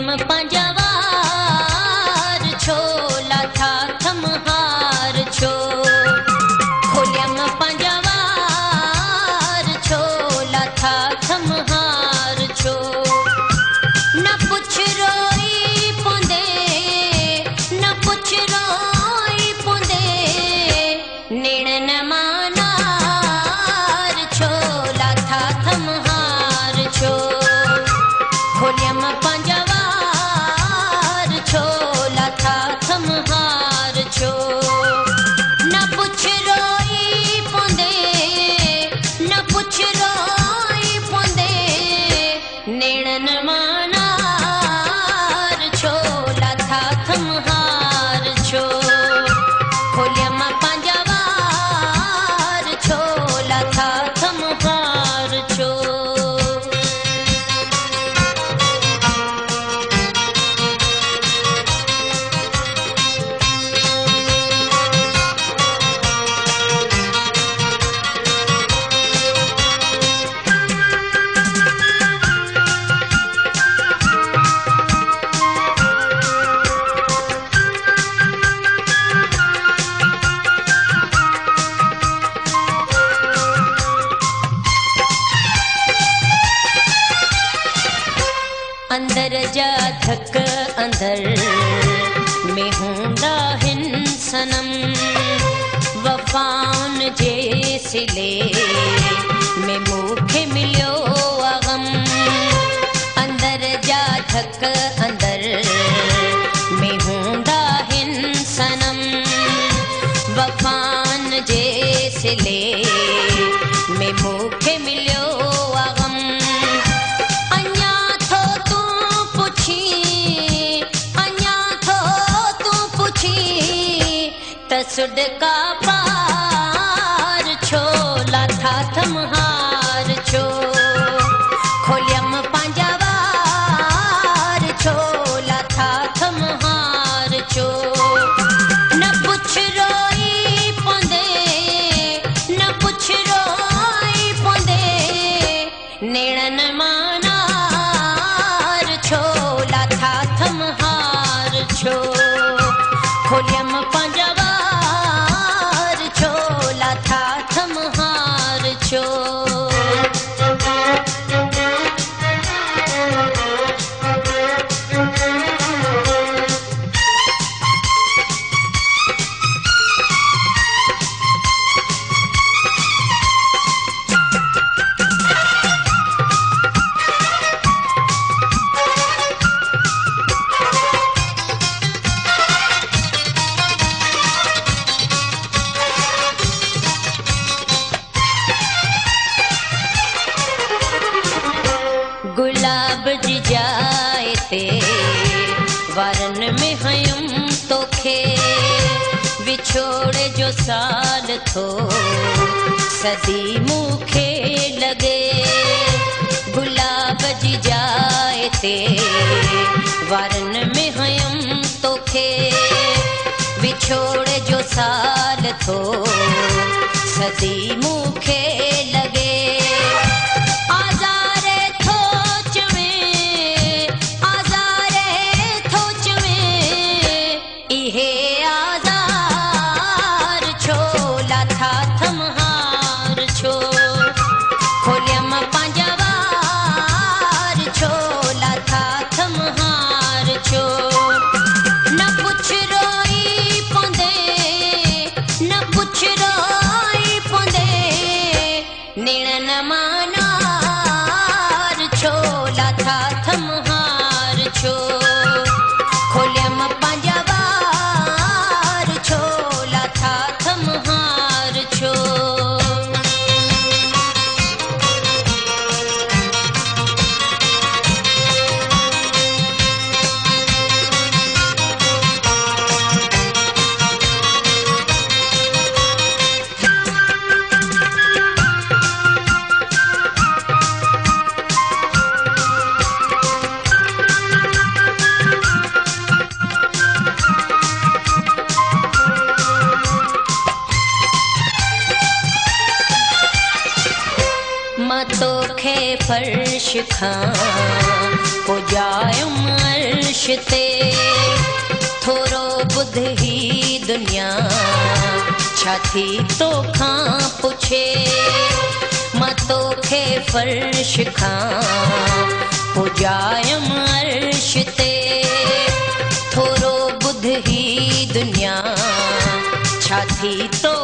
पंजवार छोला था थमहार छो खोलियम पंजवार छोला था थमहार छो न पुछ रोई पुंदे न पुछ रोई पुंदे नेण न मानार छोला था थमहार छो खोलियम पंजवार छोला था थमहार छो न पुछ रोई पुंदे न पुछ रोई पुंदे नेण न मानार छोला था थमहार छो खोलियम पंजवार छोला था थमहार छो अंदर जा धक अंदर में हूंदा हिन सनम वफाउन जे सिले में मूंखे मिलियो अगम अंदर जा धक अंदर में हूंदा हिन सनम वफान जे सिले में मूंखे मिलियो अगम सुड का पार छोला था थमहार छो खोलियम पंजवार छोला था थमहार छो न पुछ रोई पुंदे न पुछ रोई पुंदे नेण न मानार छोला था थमहार छो खोलियम पंजवार छोला था थमहार छो गुलाब जी जाए ते वरन में हयुम तोखे विछोड़े जो साल थो सदी मूंखे लगे गुलाब जी जाए ते वरन में हयुम तोखे विछोड़े जो साल थो सदी मूंखे लगे खोलियम पंजवार छोला था थमहार छो न पुछ रोई पुंदे न पुछ रोई पुंदे तोखे फर्श खां पुॼायुम अर्श ते थोरो ॿुध ही दुनिया छा थी तोखां पुछे मां तोखे फर्श खां पुॼायुम अर्श ते थोरो ॿुध ही दुनिया छा थी तो